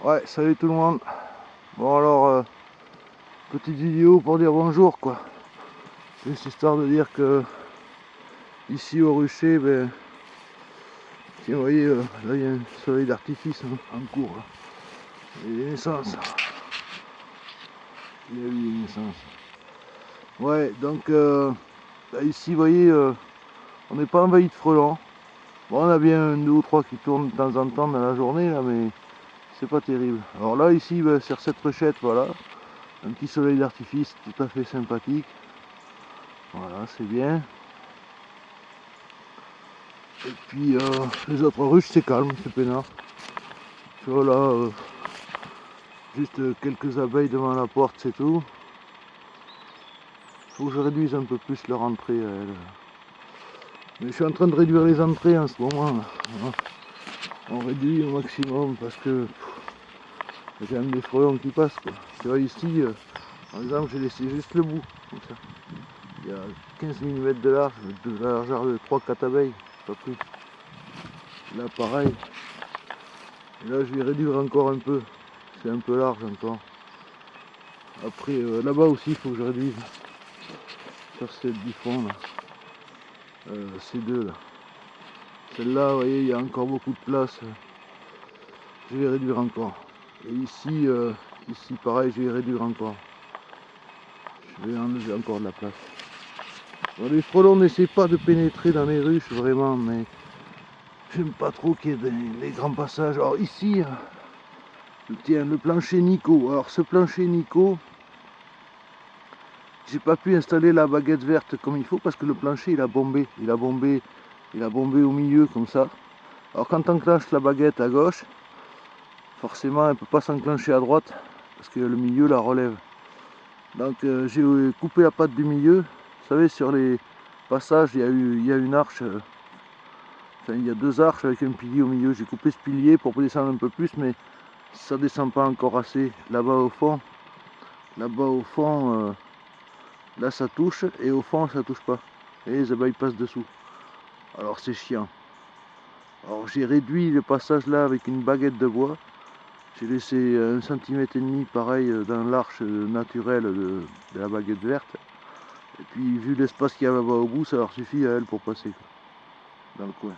Ouais, salut tout le monde. Bon alors, petite vidéo pour dire bonjour quoi. Juste histoire de dire que ici au rucher, ben, tiens, vous voyez, là il y a un soleil d'artifice en cours. Là. Il y a des naissances. Il y a eu des naissances. Ouais, donc là, ici, vous voyez, on n'est pas envahi de frelons. Bon, on a bien deux ou trois qui tournent de temps en temps dans la journée là, mais c'est pas terrible. Alors là, ici, ben, sur cette ruchette, voilà, un petit soleil d'artifice tout à fait sympathique. Voilà, c'est bien. Et puis les autres ruches, c'est calme, c'est peinard. Tu vois là, juste quelques abeilles devant la porte, c'est tout. Faut que je réduise un peu plus leur entrée à elles. Mais je suis en train de réduire les entrées en ce moment. Là. On réduit au maximum parce que il y a quand même des frelons qui passent. Quoi. Tu vois ici, par exemple, j'ai laissé juste le bout, comme ça. Il y a 15 mm de la largeur de 3-4 abeilles, pas plus. Là pareil. Et là je vais réduire encore un peu. C'est un peu large encore. Après là-bas aussi il faut que je réduise. Sur ces diffons là. Ces deux là. Celle-là, vous voyez, il y a encore beaucoup de place. Je vais réduire encore. Et ici, ici pareil, je vais réduire encore. Je vais enlever encore de la place. Bon, les frelons n'essaient pas de pénétrer dans les ruches vraiment, mais j'aime pas trop qu'il y ait des grands passages. Alors ici, tiens, le plancher Nico. Alors ce plancher Nico, j'ai pas pu installer la baguette verte comme il faut parce que le plancher il a bombé. Il a bombé au milieu comme ça. Alors quand on enclenche la baguette à gauche, forcément elle ne peut pas s'enclencher à droite parce que le milieu la relève. Donc j'ai coupé la patte du milieu. Vous savez, sur les passages il y a une arche, enfin il y a deux arches avec un pilier au milieu. J'ai coupé ce pilier pour descendre un peu plus, mais ça descend pas encore assez. Là-bas au fond, là ça touche et au fond ça touche pas. Et les abeilles passent dessous. Alors c'est chiant. Alors j'ai réduit le passage là avec une baguette de bois. J'ai laissé 1,5 cm pareil dans l'arche naturelle de la baguette verte. Et puis vu l'espace qu'il y a là-bas au bout, ça leur suffit à elles pour passer quoi, dans le coin.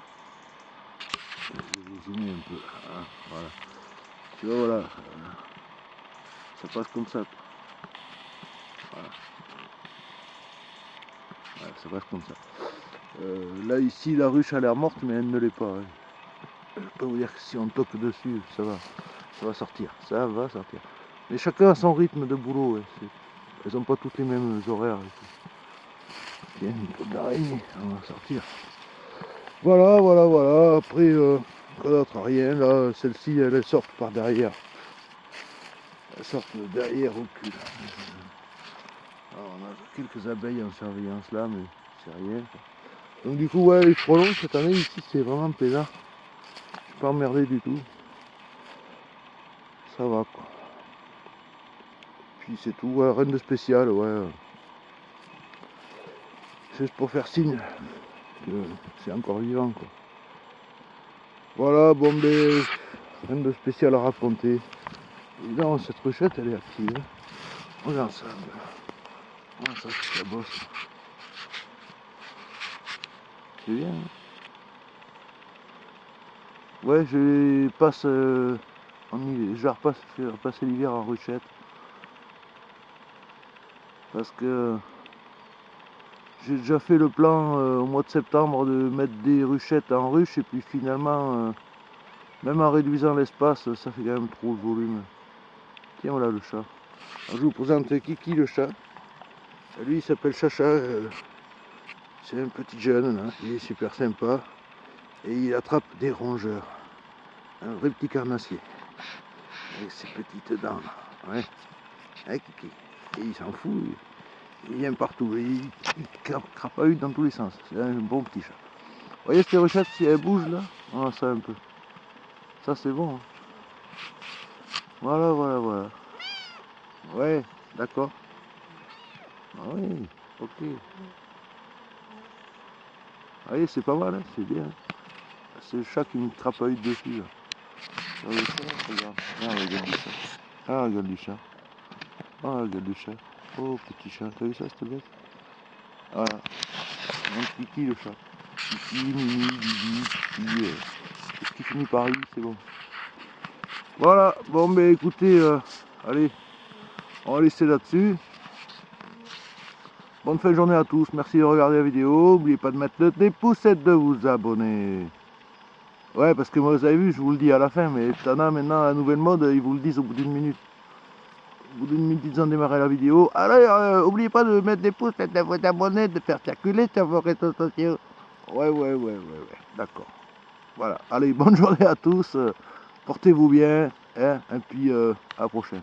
Je vais vous zoomer un peu. Hein, voilà. Tu vois voilà. Ça passe comme ça. Voilà. Voilà, ça passe comme ça. Là ici la ruche a l'air morte mais elle ne l'est pas. Hein. Je peux vous dire que si on toque dessus, ça va sortir. Ça va sortir. Mais chacun a son rythme de boulot. Ouais. Elles n'ont pas toutes les mêmes horaires. Tiens, une côte d'araignée, on va sortir. Voilà, voilà, voilà. Après, quoi d'autre? Rien. Là, celle-ci, elles sortent par derrière. Elles sortent derrière au cul. Alors, on a quelques abeilles en surveillance là, mais c'est rien. Donc du coup, ouais, les frelons, cette année, ici, c'est vraiment plaisant. Je suis pas emmerdé du tout. Ça va, quoi. Puis c'est tout, ouais, rien de spécial, ouais. Juste pour faire signe que c'est encore vivant, quoi. Voilà, bon, ben, rien de spécial à raconter. Évidemment, cette ruchette, elle est active. Regarde ça. Voilà, ça, c'est la bosse. C'est bien. Hein. Ouais, je passe je vais repasser l'hiver en ruchette. Parce que j'ai déjà fait le plan au mois de septembre de mettre des ruchettes en ruche. Et puis finalement, même en réduisant l'espace, ça fait quand même trop le volume. Tiens, voilà le chat. Alors, je vous présente Kiki le chat. Lui il s'appelle Chacha, c'est un petit jeune, là. Il est super sympa et il attrape des rongeurs, un vrai petit carnassier, avec ses petites dents là. Ouais. Hein, Kiki. Et il s'en fout, il vient partout, il crapahute dans tous les sens, c'est un bon petit chat. Vous voyez ces ruchettes, si elles bougent là, voilà ça un peu, ça c'est bon. Hein. Voilà, voilà, voilà. Ouais, d'accord. Ah oui, ok. Vous voyez, c'est pas mal, hein, c'est bien. C'est le chat qui me crapahute dessus. Là. Ah, le chat, regarde. Ah, regarde du chat. Ah, regarde du chat. Ah, regarde du chat. Oh, petit chat. T'as vu ça, cette bête? Voilà. Un kiki, le chat. Kiki, mimi, bibi, kiki. Tout ce qui finit par I, c'est bon. Voilà. Bon, ben écoutez, allez, on va laisser là-dessus. Bonne fin de journée à tous. Merci de regarder la vidéo. N'oubliez pas de mettre le des pouces et de vous abonner. Ouais, parce que moi, vous avez vu, je vous le dis à la fin, mais t'en as maintenant la nouvelle mode, ils vous le disent au bout d'une minute. Au bout d'une minute, ils ont démarré la vidéo. Alors, n'oubliez pas de mettre des pouces, de vous abonner, de faire circuler sur vos réseaux sociaux. Ouais. D'accord. Voilà. Allez, bonne journée à tous. Portez-vous bien. Hein, et puis, à la prochaine.